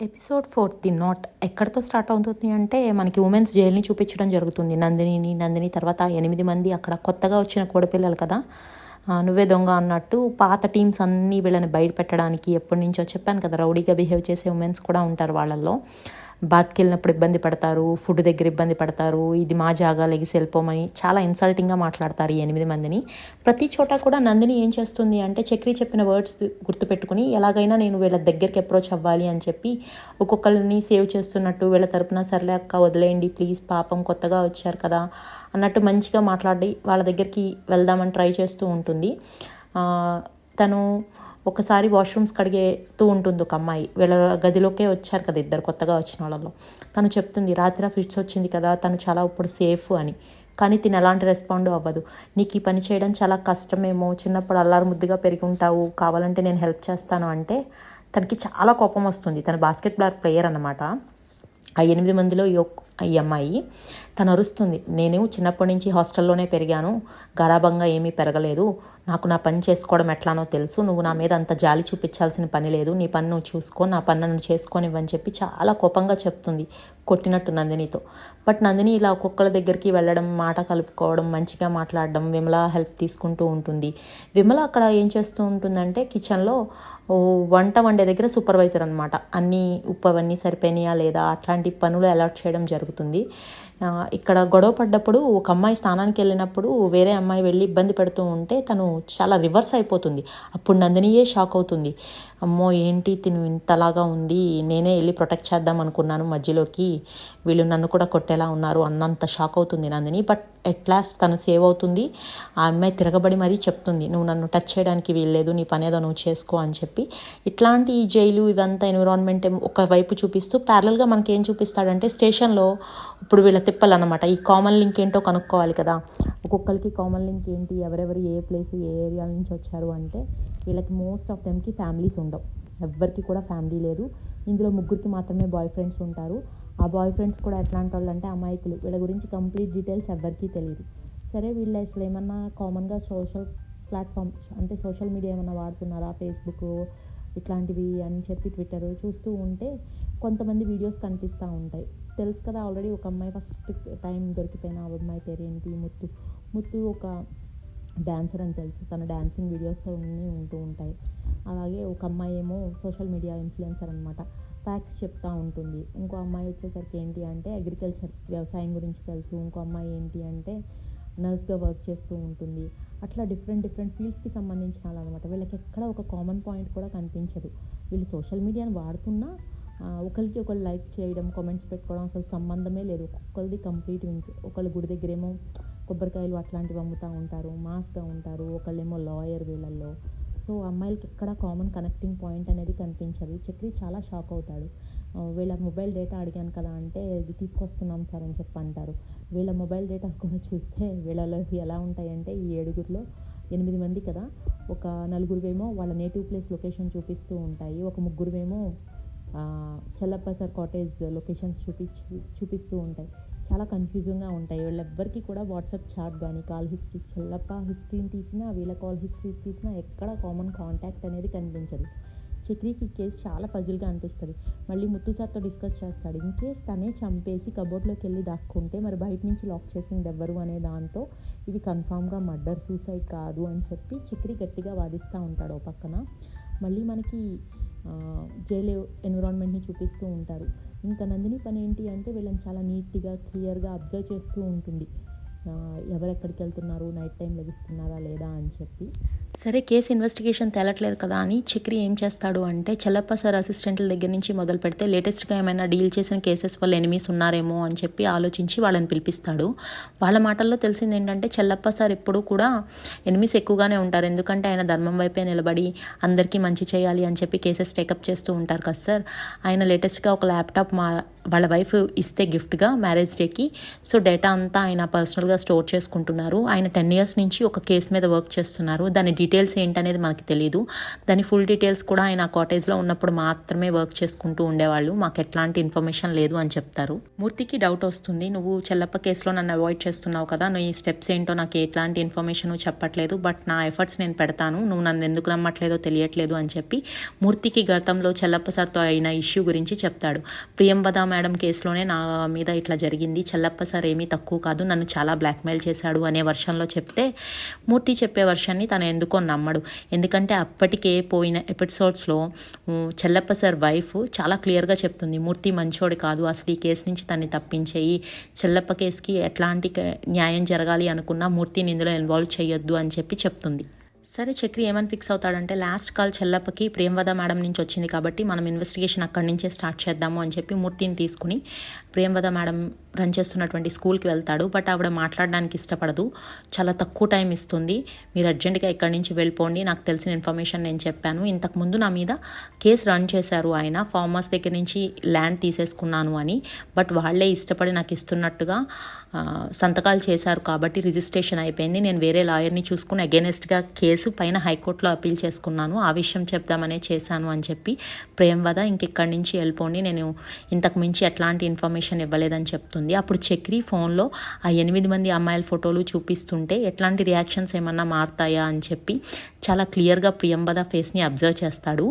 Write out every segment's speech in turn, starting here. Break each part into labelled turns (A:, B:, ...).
A: Episode 4 the not ఎక్కడితో start అవుతుంది అంటే మనకి ఉమెన్స్ జైల్ని చూపించడం జరుగుతుంది. నందిని తర్వాత 8 మంది అక్కడ కొత్తగా వచ్చిన కోడపిల్లలు కదా, నువ్వే దొంగ అన్నట్టు పాత టీమ్స్ అన్నీ వీళ్ళని బయట పెట్టడానికి ఎప్పటి నుంచో చెప్పాను కదా, రౌడీగా బిహేవ్ చేసే ఉమెన్స్ కూడా ఉంటారు వాళ్ళల్లో. బాత్కి వెళ్ళినప్పుడు ఇబ్బంది పడతారు, ఫుడ్ దగ్గర ఇబ్బంది పడతారు, ఇది మా జాగా లెగిసి వెళ్ళిపోమని చాలా ఇన్సల్టింగ్గా మాట్లాడతారు ఈ 8 మందిని. ప్రతి చోట కూడా నందిని ఏం చేస్తుంది అంటే చక్రి చెప్పిన వర్డ్స్ గుర్తుపెట్టుకుని ఎలాగైనా నేను వీళ్ళ దగ్గరికి అప్రోచ్ అవ్వాలి అని చెప్పి ఒక్కొక్కరిని సేవ్ చేస్తున్నట్టు, వీళ్ళ తరపున సర్లే అక్క వదిలేయండి ప్లీజ్, పాపం కొత్తగా వచ్చారు కదా అన్నట్టు మంచిగా మాట్లాడి వాళ్ళ దగ్గరికి వెళ్దామని ట్రై చేస్తూ ఉంటుంది. తను ఒకసారి వాష్రూమ్స్ కడిగేస్తూ ఉంటుంది ఒక అమ్మాయి, వీళ్ళ గదిలోకే వచ్చారు కదా ఇద్దరు కొత్తగా వచ్చిన వాళ్ళలో. తను చెప్తుంది రాత్రి ఫిట్స్ వచ్చింది కదా, తను చాలా ఇప్పుడు సేఫ్ అని. కానీ తిని ఎలాంటి రెస్పాండ్ అవ్వదు. నీకు ఈ పని చేయడం చాలా కష్టమేమో, చిన్నప్పుడు అల్లారు ముద్దుగా పెరిగి ఉంటావు, కావాలంటే నేను హెల్ప్ చేస్తాను అంటే తనకి చాలా కోపం వస్తుంది. తన బాస్కెట్బాల్ ప్లేయర్ అన్నమాట. ఆ 8 మందిలో ఈ అమ్మాయి తను అరుస్తుంది, నేను చిన్నప్పటి నుంచి హాస్టల్లోనే పెరిగాను, గారాబంగా ఏమీ పెరగలేదు, నాకు నా పని చేసుకోవడం ఎట్లానో తెలుసు, నువ్వు నా మీద అంత జాలి చూపించాల్సిన పని లేదు, నీ పని నువ్వు చూసుకో, నా పని నన్ను చేసుకోనివ్వని చెప్పి చాలా కోపంగా చెప్తుంది కొట్టినట్టు నందినితో. బట్ నందిని ఇలా ఒక్కొక్కళ్ళ దగ్గరికి వెళ్ళడం, మాట కలుపుకోవడం, మంచిగా మాట్లాడడం, విమల హెల్ప్ తీసుకుంటూ ఉంటుంది. విమల అక్కడ ఏం చేస్తూ ఉంటుందంటే కిచెన్లో వంట వండే దగ్గర సూపర్వైజర్ అనమాట. అన్నీ ఉప్పు అవన్నీ సరిపోయినాయా లేదా అట్లాంటి పనులు అలర్ట్ చేయడం జరుగుతుంది. ఇక్కడ గొడవ పడ్డప్పుడు ఒక అమ్మాయి స్నానానికి వెళ్ళినప్పుడు వేరే అమ్మాయి వెళ్ళి ఇబ్బంది పెడుతూ ఉంటే తను చాలా రివర్స్ అయిపోతుంది. అప్పుడు నందినియే షాక్ అవుతుంది, అమ్మో ఏంటి తిను ఇంతలాగా ఉంది, నేనే వెళ్ళి ప్రొటెక్ట్ చేద్దాం అనుకున్నాను మధ్యలోకి, వీళ్ళు నన్ను కూడా కొట్టేలా ఉన్నారు అన్నంత షాక్ అవుతుంది నందిని. బట్ ఎట్ లాస్ట్ తను సేవ్ అవుతుంది. ఆ అమ్మాయి తిరగబడి మరీ చెప్తుంది, నువ్వు నన్ను టచ్ చేయడానికి వీల్లేదు, నీ పని ఏదో నువ్వు చేసుకో అని చెప్పి. ఇట్లాంటి ఈ జైలు ఇదంతా ఎన్విరాన్మెంట్ ఒకవైపు చూపిస్తూ ప్యారలల్గా మనకి ఏం చూపిస్తాడంటే స్టేషన్లో ఇప్పుడు వీళ్ళ తిప్పాలన్నమాట. ఈ కామన్ లింక్ ఏంటో కనుక్కోవాలి కదా, ఒక్కొక్కరికి కామన్ లింక్ ఏంటి, ఎవరెవరు ఏ ప్లేస్ ఏ ఏరియా నుంచి వచ్చారు అంటే వీళ్ళకి మోస్ట్ ఆఫ్ దెమ్కి ఫ్యామిలీస్ ఉండవు, ఎవ్వరికి కూడా ఫ్యామిలీ లేదు. ఇందులో 3కి మాత్రమే బాయ్ ఫ్రెండ్స్ ఉంటారు. ఆ బాయ్ ఫ్రెండ్స్ కూడా ఎట్లాంటి వాళ్ళు అంటే అమాయకులు, వీళ్ళ గురించి కంప్లీట్ డీటెయిల్స్ ఎవ్వరికీ తెలియదు. సరే వీళ్ళు అసలు ఏమన్నా కామన్గా సోషల్ ప్లాట్ఫామ్స్ అంటే సోషల్ మీడియా ఏమన్నా వాడుతున్నారా, ఫేస్బుక్ ఇట్లాంటివి అని చెప్పి ట్విట్టర్ చూస్తూ ఉంటే కొంతమంది వీడియోస్ కనిపిస్తూ ఉంటాయి. తెలుసు కదా ఆల్రెడీ ఒక అమ్మాయి ఫస్ట్ టైం దొరికిపోయిన ఆ అమ్మాయి పేరు ఏంటి, ముత్తు ఒక డాన్సర్ అని తెలుసు, తన డాన్సింగ్ వీడియోస్ అన్నీ ఉంటూ ఉంటాయి. అలాగే ఒక అమ్మాయి ఏమో సోషల్ మీడియా ఇన్ఫ్లుయెన్సర్ అనమాట, ఫ్యాక్ట్స్ చెప్తూ ఉంటుంది. ఇంకో అమ్మాయి వచ్చేసరికి ఏంటి అంటే అగ్రికల్చర్ వ్యవసాయం గురించి తెలుసు. ఇంకో అమ్మాయి ఏంటి అంటే నర్స్గా వర్క్ చేస్తూ ఉంటుంది. అట్లా డిఫరెంట్ ఫీల్డ్స్కి సంబంధించిన వాళ్ళు అనమాట. వీళ్ళకి ఎక్కడ ఒక కామన్ పాయింట్ కూడా కనిపించదు. వీళ్ళు సోషల్ మీడియాని వాడుతున్నా ఒకరికి ఒకరు లైక్ చేయడం, కామెంట్స్ పెట్టుకోవడం అసలు సంబంధమే లేదు. ఒక్కొక్కరిది కంప్లీట్ వింగ్స్. ఒకళ్ళు గుడి దగ్గరేమో కొబ్బరికాయలు అట్లాంటివి అమ్ముతూ ఉంటారు, మాస్గా ఉంటారు, ఒకళ్ళేమో లాయర్ వీళ్ళల్లో. సో అమ్మాయిలకి ఎక్కడ కామన్ కనెక్టింగ్ పాయింట్ అనేది కనిపించదు. చక్రి చాలా షాక్ అవుతాడు. వీళ్ళ మొబైల్ డేటా అడిగాను కదా అంటే ఇది తీసుకొస్తున్నాం సార్ అని చెప్పి అంటారు. వీళ్ళ మొబైల్ డేటా కూడా చూస్తే వీళ్ళలో ఎలా ఉంటాయంటే ఈ 7గురిలో 8 మంది కదా, ఒక 4 వాళ్ళ నేటివ్ ప్లేస్ లొకేషన్ చూపిస్తూ ఉంటాయి, ఒక 3 చెల్లప్ప సార్ కాటేజ్ లొకేషన్స్ చూపిస్తూ ఉంటాయి. చాలా కన్ఫ్యూజింగ్గా ఉంటాయి. వీళ్ళెవ్వరికి కూడా వాట్సాప్ చాట్ కానీ కాల్ హిస్టరీ, చెల్లప్ప హిస్టరీని తీసినా వీళ్ళ కాల్ హిస్టరీస్ తీసినా ఎక్కడ కామన్ కాంటాక్ట్ అనేది కనిపించదు. చక్రికి కేసు చాలా పజిల్గా అనిపిస్తుంది. మళ్ళీ ముత్తు సార్తో డిస్కస్ చేస్తాడు, ఇన్ కేస్ తనే చంపేసి కబోర్డ్లోకి వెళ్ళి దాక్కుంటే మరి బయట నుంచి లాక్ చేసింది ఎవ్వరు అనే దాంతో ఇది కన్ఫామ్గా మర్డర్, సూసైడ్ కాదు అని చెప్పి చక్రి గట్టిగా వాదిస్తూ ఉంటాడు. ఓ పక్కన మళ్ళీ మనకి జైలు ఎన్విరాన్మెంట్ని చూపిస్తూ ఉంటారు. ఇంకా నందిని పని ఏంటి అంటే వీళ్ళని చాలా నీట్గా క్లియర్గా అబ్జర్వ్ చేస్తూ ఉంటుంది, ఎవరెక్కడికి వెళ్తున్నారు, నైట్ టైం లభిస్తున్నారా లేదా అని చెప్పి. సరే కేసు ఇన్వెస్టిగేషన్ తేలట్లేదు కదా అని చక్రి ఏం చేస్తాడు అంటే చెల్లప్ప సార్ అసిస్టెంట్ల దగ్గర నుంచి మొదలు పెడితే లేటెస్ట్గా ఏమైనా డీల్ చేసిన కేసెస్ వల్ల ఎనిమీస్ ఉన్నారేమో అని చెప్పి ఆలోచించి వాళ్ళని పిలిపిస్తాడు. వాళ్ళ మాటల్లో తెలిసింది ఏంటంటే చెల్లప్ప సార్ ఎప్పుడూ కూడా ఎనిమీస్ ఎక్కువగానే ఉంటారు, ఎందుకంటే ఆయన ధర్మం వైపే నిలబడి అందరికీ మంచి చేయాలి అని చెప్పి కేసెస్ టేకప్ చేస్తూ ఉంటారు కదా సార్. ఆయన లేటెస్ట్గా ఒక ల్యాప్టాప్ వాళ్ళ వైఫ్ ఇస్తే గిఫ్ట్గా మ్యారేజ్ డేకి. సో డేటా అంతా ఆయన పర్సనల్గా స్టోర్ చేసుకుంటున్నారు. ఆయన 10 years నుంచి ఒక కేసు మీద వర్క్ చేస్తున్నారు. దాని డీటెయిల్స్ ఏంటనేది మనకి తెలియదు. దాని ఫుల్ డీటెయిల్స్ కూడా ఆయన కాటేజ్లో ఉన్నప్పుడు మాత్రమే వర్క్ చేసుకుంటూ ఉండేవాళ్ళు, మాకు ఎట్లాంటి ఇన్ఫర్మేషన్ లేదు అని చెప్తారు. మూర్తికి డౌట్ వస్తుంది, నువ్వు చెల్లప్ప కేసులో నన్ను అవాయిడ్ చేస్తున్నావు కదా, నువ్వు ఈ స్టెప్స్ ఏంటో నాకు ఎట్లాంటి ఇన్ఫర్మేషన్ చెప్పట్లేదు, బట్ నా ఎఫర్ట్స్ నేను పెడతాను, నువ్వు నన్ను ఎందుకు నమ్మట్లేదో తెలియట్లేదు అని చెప్పి మూర్తికి గతంలో చెల్లప్ప సార్తో అయిన ఇష్యూ గురించి చెప్తాడు. ప్రియంవద మేడం కేసులోనే నా మీద ఇట్లా జరిగింది, చెల్లప్ప సార్ ఏమీ తక్కువ కాదు, నన్ను చాలా బ్లాక్మెయిల్ చేశాడు అనే వర్షన్లో చెప్తే మూర్తి చెప్పే వర్షన్ని తను ఎందుకో నమ్మడు. ఎందుకంటే అప్పటికే పోయిన ఎపిసోడ్స్లో చెల్లప్ప సార్ వైఫ్ చాలా క్లియర్గా చెప్తుంది, మూర్తి మంచోడు కాదు, అసలు ఈ కేసు నుంచి తన్ని తప్పించేయి, చెల్లప్ప కేసుకి ఎట్లాంటి న్యాయం జరగాలి అనుకున్నా మూర్తిని ఇందులో ఇన్వాల్వ్ చేయొద్దు అని చెప్పి చెప్తుంది. సరే చక్రి ఏమని ఫిక్స్ అవుతాడంటే, లాస్ట్ కాల్ చెల్లప్పకి ప్రియంవద మేడం నుంచి వచ్చింది కాబట్టి మనం ఇన్వెస్టిగేషన్ అక్కడి నుంచే స్టార్ట్ చేద్దాము అని చెప్పి మూర్తిని తీసుకుని ప్రియంవద మేడం రన్ చేస్తున్నటువంటి స్కూల్కి వెళ్తాడు. బట్ ఆవిడ మాట్లాడడానికి ఇష్టపడదు, చాలా తక్కువ టైం ఇస్తుంది, మీరు అర్జెంటుగా ఇక్కడి నుంచి వెళ్ళిపోండి, నాకు తెలిసిన ఇన్ఫర్మేషన్ నేను చెప్పాను, ఇంతకుముందు నా మీద కేసు రన్ చేశారు ఆయన, ఫార్మర్స్ దగ్గర నుంచి ల్యాండ్ తీసేసుకున్నాను అని, బట్ వాళ్ళే ఇష్టపడి నాకు ఇస్తున్నట్టుగా సంతకాలు చేశారు కాబట్టి రిజిస్ట్రేషన్ అయిపోయింది, నేను వేరే లాయర్ని చూసుకుని అగెనెస్ట్గా కేసు పైన హైకోర్టులో అప్పీల్ చేసుకున్నాను, ఆ విషయం చెప్దామనే చేశాను అని చెప్పి ప్రియంవద ఇంకెక్కడి నుంచి వెళ్ళిపోండి, నేను ఇంతకు మించి ఎట్లాంటి ఇన్ఫర్మేషన్ ఇవ్వలేదని చెప్తుంది. అప్పుడు చక్రి ఫోన్లో ఆ 8 మంది అమ్మాయిల ఫోటోలు చూపిస్తుంటే ఎట్లాంటి రియాక్షన్స్ ఏమన్నా మారుతాయా అని చెప్పి చాలా క్లియర్గా ప్రియంవద ఫేస్ని అబ్జర్వ్ చేస్తాడు.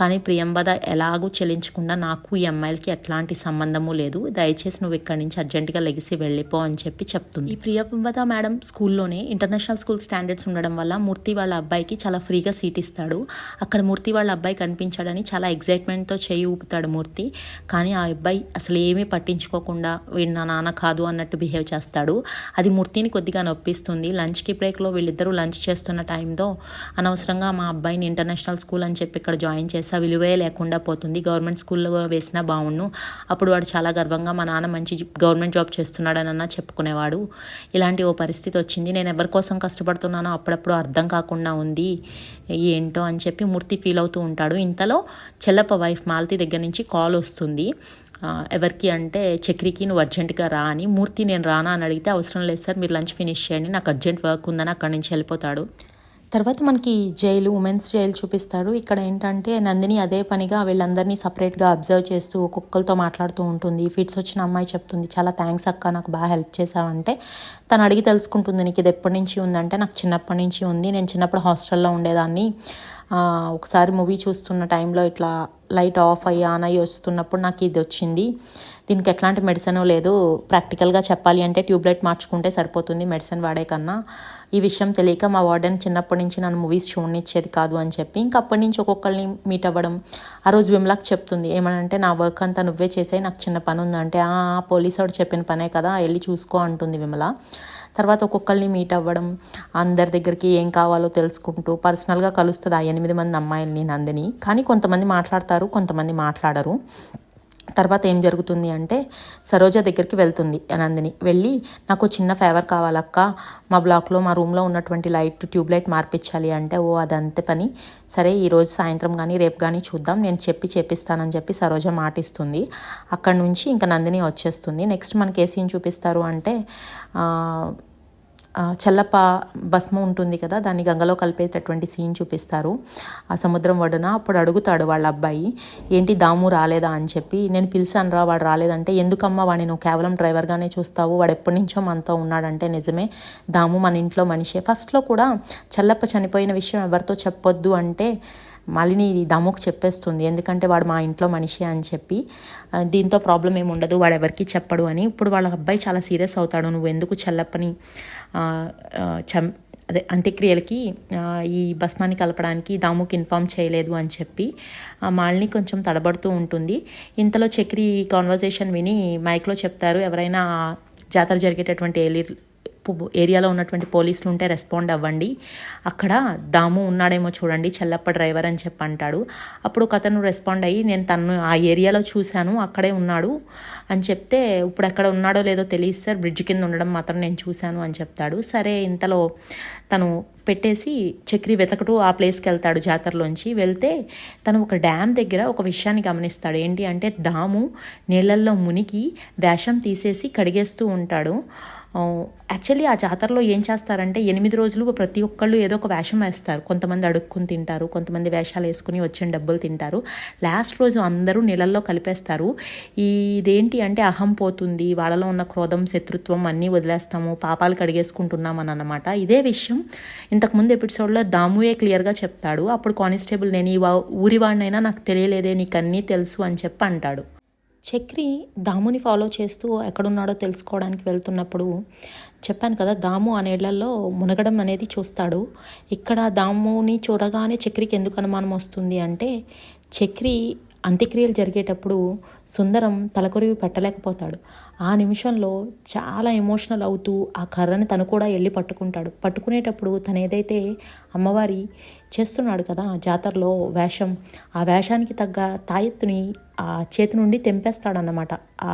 A: కానీ ప్రియంవద ఎలాగూ చెల్లించకుండా నాకు ఈ అమ్మాయిలకి ఎట్లాంటి సంబంధము లేదు, దయచేసి నువ్వు ఇక్కడి నుంచి అర్జెంటుగా లెగిసి వెళ్ళిపో అని చెప్పి చెప్తుంది. ఈ ప్రియంవద మేడం స్కూల్లోనే ఇంటర్నేషనల్ స్కూల్ స్టాండర్డ్స్ ఉండడం వల్ల మూర్తి వాళ్ళ అబ్బాయికి చాలా ఫ్రీగా సీట్ ఇస్తాడు. అక్కడ మూర్తి వాళ్ళ అబ్బాయి కనిపించాడని చాలా ఎగ్జైట్మెంట్తో చేయి ఊపుతాడు మూర్తి. కానీ ఆ అబ్బాయి అసలు ఏమీ పట్టించుకోకుండా వీడు నా నాన్న కాదు అన్నట్టు బిహేవ్ చేస్తాడు. అది మూర్తిని కొద్దిగా నొప్పిస్తుంది. లంచ్కి బ్రేక్లో వీళ్ళిద్దరూ లంచ్ చేస్తున్న టైంలో అనవసరంగా మా అబ్బాయిని ఇంటర్నేషనల్ స్కూల్ అని చెప్పి ఇక్కడ జాయిన్ చేసా, విలువే లేకుండా పోతుంది, గవర్నమెంట్ స్కూల్లో వేసినా బాగుండు, అప్పుడు వాడు చాలా గర్వంగా మా నాన్న మంచి గవర్నమెంట్ జాబ్ చేస్తున్నాడనన్నా చెప్పుకునేవాడు, ఇలాంటి ఓ పరిస్థితి వచ్చింది, నేను ఎవరి కోసం కష్టపడుతున్నానో అప్పుడప్పుడు అర్థం కాకుండా ఉంది ఏంటో అని చెప్పి మూర్తి ఫీల్ అవుతూ ఉంటాడు. ఇంతలో చెల్లప్ప వైఫ్ మాలతి దగ్గర నుంచి కాల్ వస్తుంది. ఎవరికి అంటే చక్రికి నువ్వు అర్జెంటుగా రా అని. మూర్తి నేను రానా అని అడిగితే అవసరం లేదు సార్, మీరు లంచ్ ఫినిష్ చేయండి, నాకు అర్జెంట్ వర్క్ ఉందని అక్కడి నుంచి వెళ్ళిపోతాడు. తర్వాత మనకి జైలు, ఉమెన్స్ జైలు చూపిస్తారు. ఇక్కడ ఏంటంటే నందిని అదే పనిగా వీళ్ళందరినీ సపరేట్గా అబ్జర్వ్ చేస్తూ ఒక్కొక్కరితో మాట్లాడుతూ ఉంటుంది. ఫిట్స్ వచ్చిన అమ్మాయి చెప్తుంది, చాలా థ్యాంక్స్ అక్క, నాకు బాగా హెల్ప్ చేసావంటే తను అడిగి తెలుసుకుంటుంది, నీకు ఇది ఎప్పటి నుంచి ఉందంటే నాకు చిన్నప్పటి నుంచి ఉంది, నేను చిన్నప్పుడు హాస్టల్లో ఉండేదాన్ని, ఒకసారి మూవీ చూస్తున్న టైంలో ఇట్లా లైట్ ఆఫ్ అయ్యి ఆన్ అయ్యి వస్తున్నప్పుడు నాకు ఇది వచ్చింది, దీనికి ఎట్లాంటి మెడిసిన్ లేదు, ప్రాక్టికల్గా చెప్పాలి అంటే ట్యూబ్లైట్ మార్చుకుంటే సరిపోతుంది మెడిసిన్ వాడే కన్నా, ఈ విషయం తెలియక మా వార్డెన్ చిన్నప్పటి నుంచి నన్ను మూవీస్ చూడనిచ్చేది కాదు అని చెప్పి ఇంకా అప్పటి నుంచి ఒక్కొక్కరిని మీట్ అవ్వడం. ఆ రోజు విమలాకి చెప్తుంది, ఏమనంటే నా వర్క్ అంతా నువ్వే చేసాయి, నాకు చిన్న పని ఉందంటే పోలీసు వాడు చెప్పిన పనే కదా వెళ్ళి చూసుకో అంటుంది విమల. తర్వాత ఒక్కొక్కరిని మీట్ అవ్వడం, అందరి దగ్గరికి ఏం కావాలో తెలుసుకుంటూ పర్సనల్గా కలుస్తుంది ఆ 8 మంది అమ్మాయిల్ని నందిని. కానీ కొంతమంది మాట్లాడతారు, కొంతమంది మాట్లాడరు. తర్వాత ఏం జరుగుతుంది అంటే సరోజ దగ్గరికి వెళ్తుంది నందిని, వెళ్ళి నాకు చిన్న ఫేవర్ కావాలక్క, మా బ్లాక్లో మా రూమ్లో ఉన్నటువంటి లైట్ ట్యూబ్లైట్ మార్పించాలి అంటే అదంతే పని, సరే ఈరోజు సాయంత్రం కానీ రేపు కానీ చూద్దాం, నేను చేపిస్తానని చెప్పి సరోజ మాటిస్తుంది. అక్కడి నుంచి ఇంకా నందిని వచ్చేస్తుంది. నెక్స్ట్ మనకి ఏ సీన్ చూపిస్తారు అంటే చెల్లప్ప భస్మం ఉంటుంది కదా, దాన్ని గంగలో కలిపేటటువంటి సీన్ చూపిస్తారు ఆ సముద్రం ఒడ్డున. అప్పుడు అడుగుతాడు వాళ్ళ అబ్బాయి, ఏంటి దాము రాలేదా అని చెప్పి. నేను పిలిచాను రా, వాడు రాలేదంటే, ఎందుకమ్మా వాడిని నువ్వు కేవలం డ్రైవర్గానే చూస్తావు, వాడు ఎప్పటి నుంచో మనతో ఉన్నాడంటే, నిజమే దాము మన ఇంట్లో మనిషే. ఫస్ట్లో కూడా చెల్లప్ప చనిపోయిన విషయం ఎవరితో చెప్పొద్దు అంటే మాలిని దాముకు చెప్పేస్తుంది, ఎందుకంటే వాడు మా ఇంట్లో మనిషి అని చెప్పి, దీంతో ప్రాబ్లం ఏమి ఉండదు, వాడు ఎవరికి చెప్పడు అని. ఇప్పుడు వాళ్ళ అబ్బాయి చాలా సీరియస్ అవుతాడు, నువ్వు ఎందుకు చెల్లప్పని అంత్యక్రియలకి ఈ భస్మాన్ని కలపడానికి దాముకి ఇన్ఫామ్ చేయలేదు అని చెప్పి మాలిని కొంచెం తడబడుతూ ఉంటుంది. ఇంతలో చక్రి ఈ కాన్వర్జేషన్ విని మైక్లో చెప్తారు, ఎవరైనా జాతర జరిగేటటువంటి ఏరియాలో ఉన్నటువంటి పోలీసులు ఉంటే రెస్పాండ్ అవ్వండి, అక్కడ దాము ఉన్నాడేమో చూడండి, చెల్లప్ప డ్రైవర్ అని చెప్పి అంటాడు. అప్పుడు ఒక అతను రెస్పాండ్ అయ్యి నేను తను ఆ ఏరియాలో చూశాను, అక్కడే ఉన్నాడు అని చెప్తే, ఇప్పుడు ఎక్కడ ఉన్నాడో లేదో తెలియదు సార్, బ్రిడ్జ్ కింద ఉండడం మాత్రం నేను చూశాను అని చెప్తాడు. సరే, ఇంతలో తను పెట్టేసి చక్రి వెతకటూ ఆ ప్లేస్కి వెళ్తాడు. జాతరలోంచి వెళ్తే తను ఒక డ్యామ్ దగ్గర ఒక విషయాన్ని గమనిస్తాడు. ఏంటి అంటే దాము నీళ్ళల్లో మునిగి వేషం తీసేసి కడిగేస్తూ ఉంటాడు. యాక్చువల్లీ ఆ జాతరలో ఏం చేస్తారంటే 8 రోజులు ప్రతి ఒక్కళ్ళు ఏదో ఒక వేషం వేస్తారు. కొంతమంది అడుక్కుని తింటారు, కొంతమంది వేషాలు వేసుకుని వచ్చిన డబ్బులు తింటారు. లాస్ట్ రోజు అందరూ నీళ్ళల్లో కలిపేస్తారు. ఇదేంటి అంటే అహం పోతుంది, వాళ్ళలో ఉన్న క్రోధం, శత్రుత్వం అన్నీ వదిలేస్తాము, పాపాలు కడిగేసుకుంటున్నామని అన్నమాట. ఇదే విషయం ఇంతకుముందు ఎపిసోడ్లో దాముయే క్లియర్గా చెప్తాడు. అప్పుడు కానిస్టేబుల్ నేను ఈ ఊరివాడినైనా నాకు తెలియలేదే, నీకు అన్నీ తెలుసు అని చెప్పి అంటాడు. చక్రి దాముని ఫాలో చేస్తూ ఎక్కడున్నాడో తెలుసుకోవడానికి వెళ్తున్నప్పుడు చెప్పాను కదా, దాము ఆ నీళ్లలో మునగడం అనేది చూస్తాడు. ఇక్కడ దాముని చూడగానే చక్రికి ఎందుకు అనుమానం వస్తుంది అంటే, చక్రి అంత్యక్రియలు జరిగేటప్పుడు సుందరం తలకొరివి పెట్టలేకపోతాడు. ఆ నిమిషంలో చాలా ఎమోషనల్ అవుతూ ఆ కర్రని తను కూడా వెళ్ళి పట్టుకుంటాడు. పట్టుకునేటప్పుడు తను ఏదైతే అమ్మవారి చేస్తున్నాడు కదా జాతరలో వేషం, ఆ వేషానికి తగ్గ తాయెత్తుని ఆ చేతి నుండి తెంపేస్తాడన్నమాట, ఆ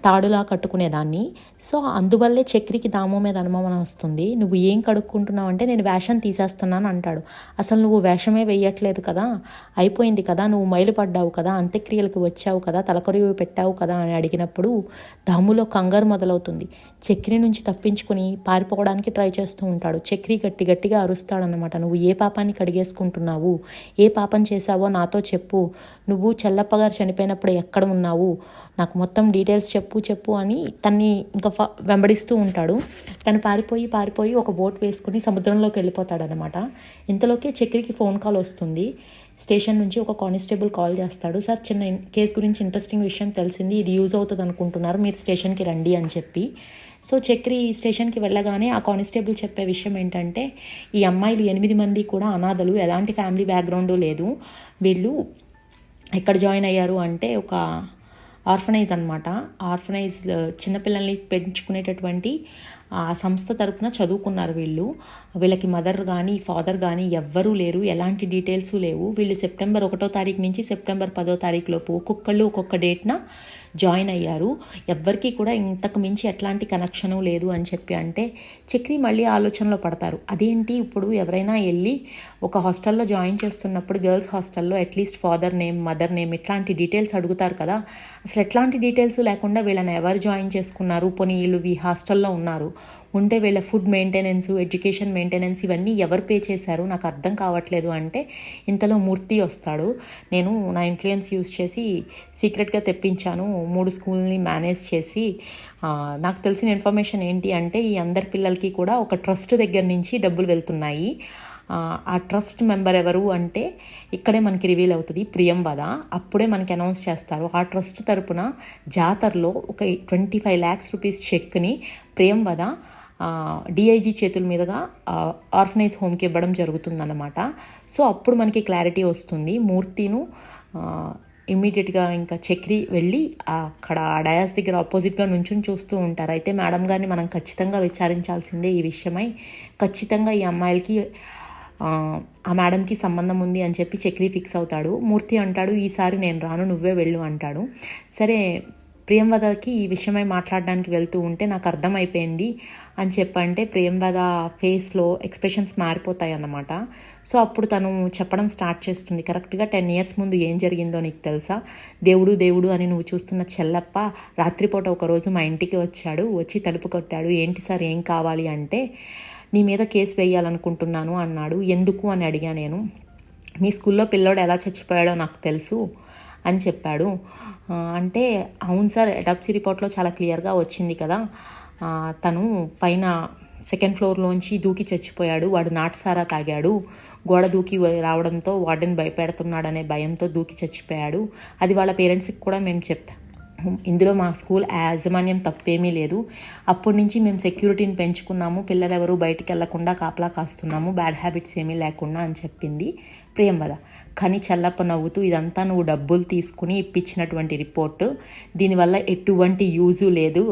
A: తాడులా కట్టుకునేదాన్ని. సో అందువల్లే చక్రికి దాము మీద అనుమానం వస్తుంది. నువ్వు ఏం కడుక్కుంటున్నావు అంటే నేను వేషం తీసేస్తున్నాను అంటాడు. అసలు నువ్వు వేషమే వేయట్లేదు కదా, అయిపోయింది కదా, నువ్వు మైలుపడ్డావు కదా, అంత్యక్రియలకు వచ్చావు కదా, తలకొరివి పెట్టావు కదా అని అడిగినప్పుడు దాములో కంగారు మొదలవుతుంది. చక్రి నుంచి తప్పించుకుని పారిపోవడానికి ట్రై చేస్తూ ఉంటాడు. చక్రి గట్టిగా అరుస్తాడనమాట, నువ్వు ఏ పాపాన్ని కడిగేసుకుంటున్నావు, ఏ పాపం చేశావో నాతో చెప్పు, నువ్వు చెల్లప్ప గారు చనిపోయినప్పుడు ఎక్కడ ఉన్నావు, నాకు మొత్తం డీటెయిల్స్ చెప్పు అని తన్ని ఇంకా వెంబడిస్తూ ఉంటాడు. తను పారిపోయి ఒక బోట్ వేసుకుని సముద్రంలోకి వెళ్ళిపోతాడనమాట. ఇంతలోకే చక్రికి ఫోన్ కాల్ వస్తుంది. స్టేషన్ నుంచి ఒక కానిస్టేబుల్ కాల్ చేస్తాడు. సార్, చిన్న కేసు గురించి ఇంట్రెస్టింగ్ విషయం తెలిసింది, ఇది యూజ్ అవుతుంది అనుకుంటున్నారు, మీరు స్టేషన్కి రండి అని చెప్పి. సో చక్రి స్టేషన్కి వెళ్ళగానే ఆ కానిస్టేబుల్ చెప్పే విషయం ఏంటంటే, ఈ అమ్మాయిలు 8 మంది కూడా అనాథలు, ఎలాంటి ఫ్యామిలీ బ్యాక్గ్రౌండ్ లేదు, వీళ్ళు ఎక్కడ జాయిన్ అయ్యారు అంటే ఒక ఆర్ఫనైజ్ అనమాట. ఆర్ఫనైజ్ చిన్నపిల్లల్ని పెంచుకునేటటువంటి ఆ సంస్థ తరపున చదువుకున్నారు వీళ్ళు. వీళ్ళకి మదర్ కానీ ఫాదర్ కానీ ఎవ్వరూ లేరు, ఎలాంటి డీటెయిల్స్ లేవు. వీళ్ళు సెప్టెంబర్ 1వ తారీఖు నుంచి సెప్టెంబర్ 10వ తారీఖు లోపు ఒక్కొక్క డేట్న జాయిన్ అయ్యారు. ఎవ్వరికీ కూడా ఇంతకు మించి ఎట్లాంటి కనెక్షను లేదు అని చెప్పి అంటే చక్రి మళ్ళీ ఆలోచనలో పడతారు. అదేంటి, ఇప్పుడు ఎవరైనా వెళ్ళి ఒక హాస్టల్లో జాయిన్ చేస్తున్నప్పుడు గర్ల్స్ హాస్టల్లో at least father name, mother name ఇట్లాంటి డీటెయిల్స్ అడుగుతారు కదా, అసలు ఎట్లాంటి డీటెయిల్స్ లేకుండా వీళ్ళని ఎవరు జాయిన్ చేసుకున్నారు, పోనీ వీళ్ళు ఈ హాస్టల్లో ఉన్నారు ఉంటే వీళ్ళ ఫుడ్ మెయింటెనెన్స్, ఎడ్యుకేషన్ మెయింటెనెన్స్ ఇవన్నీ ఎవరు పే చేశారు నాకు అర్థం కావట్లేదు అంటే ఇంతలో మూర్తి వస్తాడు. నేను నా ఇన్ఫ్లుయెన్స్ యూజ్ చేసి సీక్రెట్గా తెప్పించాను, 3 స్కూల్ని మేనేజ్ చేసి, నాకు తెలిసిన ఇన్ఫర్మేషన్ ఏంటి అంటే ఈ అందరి పిల్లలకి కూడా ఒక ట్రస్ట్ దగ్గర నుంచి డబ్బులు వెళ్తున్నాయి. ఆ ట్రస్ట్ మెంబర్ ఎవరు అంటే ఇక్కడే మనకి రివీల్ అవుతుంది, ప్రియంవద. అప్పుడే మనకి అనౌన్స్ చేస్తారు. ఆ ట్రస్ట్ తరపున జాతరలో ఒక 25 lakhs రూపీస్ చెక్ని ప్రియంవద డిఐజీ చేతుల మీదుగా ఆర్ఫనైజ్ హోమ్కి ఇవ్వడం జరుగుతుందన్నమాట. సో అప్పుడు మనకి క్లారిటీ వస్తుంది. మూర్తిను ఇమ్మీడియట్గా ఇంకా చక్రి వెళ్ళి అక్కడ డయాస్ దగ్గర ఆపోజిట్గా నుంచుని చూస్తూ ఉంటారు. అయితే మేడం గారిని మనం ఖచ్చితంగా విచారించాల్సిందే ఈ విషయమై, ఖచ్చితంగా ఈ అమ్మాయిలకి ఆ మేడంకి సంబంధం ఉంది అని చెప్పి చక్రి ఫిక్స్ అవుతాడు. మూర్తి అంటాడు, ఈసారి నేను రాను, నువ్వే వెళ్ళు అంటాడు. సరే, ప్రియంవదకి ఈ విషయమై మాట్లాడడానికి వెళ్తూ ఉంటే నాకు అర్థమైపోయింది అని చెప్పంటే ప్రియంవద ఫేస్లో ఎక్స్ప్రెషన్స్ మారిపోతాయి అన్నమాట. సో అప్పుడు తను చెప్పడం స్టార్ట్ చేస్తుంది, కరెక్ట్గా 10 years ముందు ఏం జరిగిందో నీకు తెలుసా, దేవుడు అని నువ్వు చూస్తున్న చెల్లప్ప రాత్రిపూట ఒకరోజు మా ఇంటికి వచ్చి తలుపు కొట్టాడు. ఏంటి సార్, ఏం కావాలి అంటే నీ మీద కేసు వేయాలనుకుంటున్నాను అన్నాడు. ఎందుకు అని అడిగా నేను. మీ స్కూల్లో పిల్లోడు ఎలా చచ్చిపోయాడో నాకు తెలుసు అని చెప్పాడు. అంటే అవును సార్, అటాప్సీ రిపోర్ట్లో చాలా క్లియర్గా వచ్చింది కదా, తను పైన 2nd floorలోంచి దూకి చచ్చిపోయాడు, వాడు నాటుసారా తాగాడు, గోడ దూకి రావడంతో వార్డెన్ భయపెడుతున్నాడనే భయంతో దూకి చచ్చిపోయాడు, అది వాళ్ళ పేరెంట్స్కి కూడా మేము చెప్పాం, ఇందులో మా స్కూల్ యాజమాన్యం తప్పేమీ లేదు, అప్పటి నుంచి మేము సెక్యూరిటీని పెంచుకున్నాము, పిల్లలు ఎవరు బయటికి వెళ్లకుండా కాపలా కాస్తున్నాము, బ్యాడ్ హ్యాబిట్స్ ఏమీ లేకుండా అని చెప్పింది ప్రియంవద. కానీ చెల్లప్ప నవ్వుతూ, ఇదంతా నువ్వు డబ్బులు తీసుకుని ఇప్పించినటువంటి రిపోర్టు, దీనివల్ల ఎటువంటి యూజు లేదు,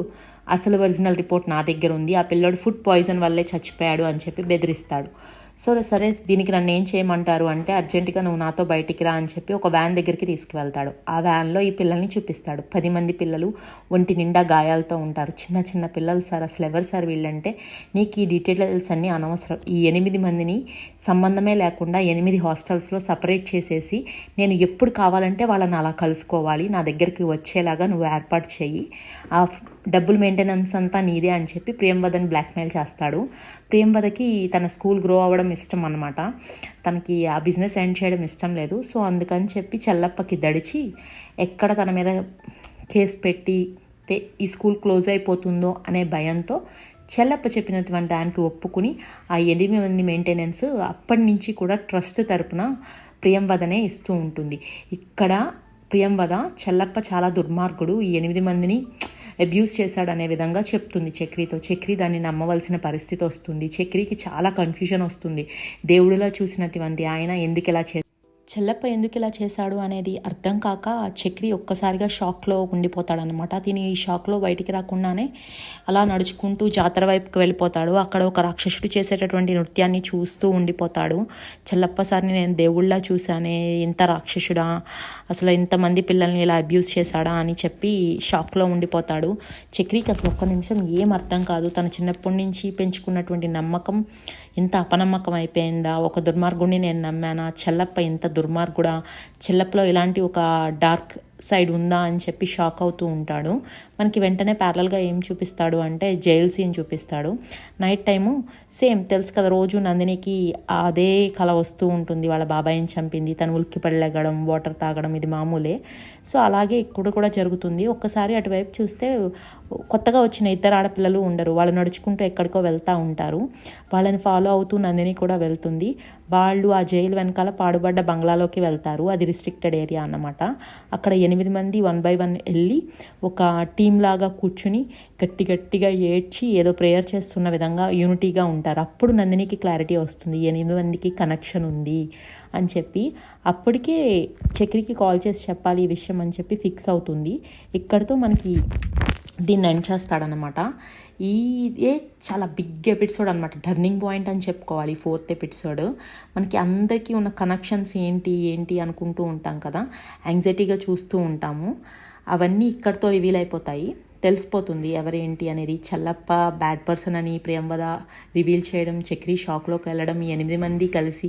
A: అసలు ఒరిజినల్ రిపోర్ట్ నా దగ్గర ఉంది, ఆ పిల్లోడు ఫుడ్ పాయిజన్ వల్లే చచ్చిపోయాడు అని చెప్పి బెదిరిస్తాడు. సరే దీనికి నన్ను ఏం చేయమంటారు అంటే అర్జెంటుగా నువ్వు నాతో బయటికి రా అని చెప్పి ఒక వ్యాన్ దగ్గరికి తీసుకువెళ్తాడు. ఆ వ్యాన్లో ఈ పిల్లల్ని చూపిస్తాడు. 10 మంది పిల్లలు ఒంటి నిండా గాయాలతో ఉంటారు. చిన్న పిల్లలు సార్, అసలు ఎవరు సార్ వీళ్ళంటే, నీకు ఈ డీటెయిల్స్ అన్నీ అనవసరం. ఈ 8 మందిని సంబంధమే లేకుండా 8 హాస్టల్స్లో సపరేట్ చేసేసి నేను ఎప్పుడు కావాలంటే వాళ్ళని అలా కలుసుకోవాలి, నా దగ్గరికి వచ్చేలాగా నువ్వు ఏర్పాటు చెయ్యి, ఆ డబ్బులు మెయింటెనెన్స్ అంతా నీదే అని చెప్పి ప్రియంవదని బ్లాక్మెయిల్ చేస్తాడు. ప్రియంవదకి తన స్కూల్ గ్రో అవ్వడం ఇష్టం అనమాట, తనకి ఆ బిజినెస్ ఎండ్ చేయడం ఇష్టం లేదు. సో అందుకని చెప్పి చెల్లప్పకి దడిచి ఎక్కడ తన మీద కేసు పెట్టి ఈ స్కూల్ క్లోజ్ అయిపోతుందో అనే భయంతో చెల్లప్ప చెప్పినటువంటి దానికి ఒప్పుకుని ఆ 8 మంది మెయింటెనెన్స్ అప్పటి నుంచి కూడా ట్రస్ట్ తరపున ప్రియంవదనే ఇస్తూ ఉంటుంది. ఇక్కడ ప్రియంవద చెల్లప్ప చాలా దుర్మార్గుడు, ఈ 8 మందిని అబ్యూస్ చేశాడనే విధంగా చెప్తుంది చక్రితో. చక్రి దాన్ని నమ్మవలసిన పరిస్థితి వస్తుంది. చక్రికి చాలా కన్ఫ్యూజన్ వస్తుంది. దేవుడిలా చూసినటువంటి ఆయన ఎందుకు ఇలా చెల్లప్ప ఎందుకు ఇలా చేశాడు అనేది అర్థం కాక చక్రి ఒక్కసారిగా షాక్లో ఉండిపోతాడనమాట. తిని ఈ షాక్లో బయటికి రాకుండానే అలా నడుచుకుంటూ జాతర వైపుకి వెళ్ళిపోతాడు. అక్కడ ఒక రాక్షసుడు చేసేటటువంటి నృత్యాన్ని చూస్తూ ఉండిపోతాడు. చెల్లప్ప సార్ని నేను దేవుళ్ళ చూశానే, ఇంత రాక్షసుడా, అసలు ఇంతమంది పిల్లల్ని ఇలా అబ్యూస్ చేశాడా అని చెప్పి షాక్లో ఉండిపోతాడు. చక్రికి అసలు ఒక్క నిమిషం ఏం అర్థం కాదు. తను చిన్నప్పటి నుంచి పెంచుకున్నటువంటి నమ్మకం ఇంత అపనమ్మకం అయిపోయిందా, ఒక దుర్మార్గుడిని నేను నమ్మానా, చెల్లప్ప ఇంత దుర్మార్గుడా, చెల్లప్పలో ఇలాంటి ఒక డార్క్ సైడ్ ఉందా అని చెప్పి షాక్ అవుతూ ఉంటాడు. మనకి వెంటనే ప్యారలల్గా ఏం చూపిస్తాడు అంటే జైల్ సీన్ చూపిస్తాడు. నైట్ టైము సేమ్ తెలుసు కదా, రోజు నందినికి అదే కళ వస్తూ ఉంటుంది, వాళ్ళ బాబాయిని చంపింది, తను ఉలిక్కిపడి లెగడం, వాటర్ తాగడం, ఇది మామూలే. సో అలాగే ఇక్కడ కూడా జరుగుతుంది. ఒక్కసారి అటువైపు చూస్తే కొత్తగా వచ్చిన 2 ఆడపిల్లలు ఉండరు, వాళ్ళు నడుచుకుంటూ ఎక్కడికో వెళ్తూ ఉంటారు. వాళ్ళని ఫాలో అవుతూ నందిని కూడా వెళ్తుంది. వాళ్ళు ఆ జైలు వెనకాల పాడుబడ్డ బంగ్లాలోకి వెళ్తారు. అది రిస్ట్రిక్టెడ్ ఏరియా అన్నమాట. అక్కడ 8 మంది 1 by 1 వెళ్ళి ఒక టీం లాగా కూర్చుని గట్టిగా ఏడ్చి ఏదో ప్రేయర్ చేస్తున్న విధంగా యూనిటీగా ఉంటారు. అప్పుడు నందినికి క్లారిటీ వస్తుంది, 8 మందికి కనెక్షన్ ఉంది అని చెప్పి. అప్పటికే చక్రికి కాల్ చేసి చెప్పాలి ఈ విషయం అని చెప్పి ఫిక్స్ అవుతుంది. ఇక్కడితో మనకి దీన్ని ఎండ్ చేస్తాడనమాట. ఇదే చాలా బిగ్ ఎపిసోడ్ అనమాట, టర్నింగ్ పాయింట్ అని చెప్పుకోవాలి. 4th ఎపిసోడ్ మనకి అందరికీ ఉన్న కనెక్షన్స్ ఏంటి అనుకుంటూ ఉంటాం కదా, యాంగ్జైటీగా చూస్తూ ఉంటాము. అవన్నీ ఇక్కడితో రివీల్ అయిపోతాయి, తెలిసిపోతుంది ఎవరేంటి అనేది. చెల్లప్ప బ్యాడ్ పర్సన్ అని ప్రియంవద రివీల్ చేయడం, చక్రి షాక్లోకి వెళ్ళడం, 8 మంది కలిసి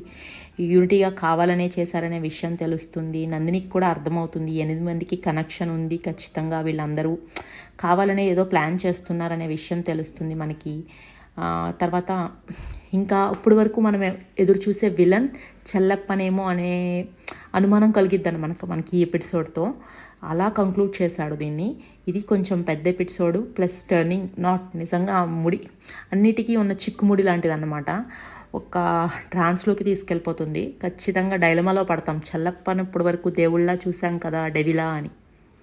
A: యూనిటీగా కావాలనే చేశారనే విషయం తెలుస్తుంది. నందినికి కూడా అర్థమవుతుంది 8 మందికి కనెక్షన్ ఉంది, ఖచ్చితంగా వీళ్ళందరూ కావాలనే ఏదో ప్లాన్ చేస్తున్నారనే విషయం తెలుస్తుంది మనకి. తర్వాత ఇంకా ఇప్పుడు వరకు మనం ఎదురు చూసే విలన్ చెల్లప్పనేమో అనే అనుమానం కలిగిద్దని మనకి ఈ ఎపిసోడ్తో. అలా కంక్లూడ్ చేశాడు దీన్ని. ఇది కొంచెం పెద్ద ఎపిసోడు ప్లస్ టర్నింగ్ నాట్, నిజంగా ముడి అన్నిటికీ ఉన్న చిక్కుముడి లాంటిది అన్నమాట. ఒక ట్రాన్స్లోకి తీసుకెళ్ళిపోతుంది. ఖచ్చితంగా డైలమాలో పడతాం. చెల్లప్పని ఇప్పటి వరకు దేవుళ్ళ చూసాం కదా, డెవిలా అని.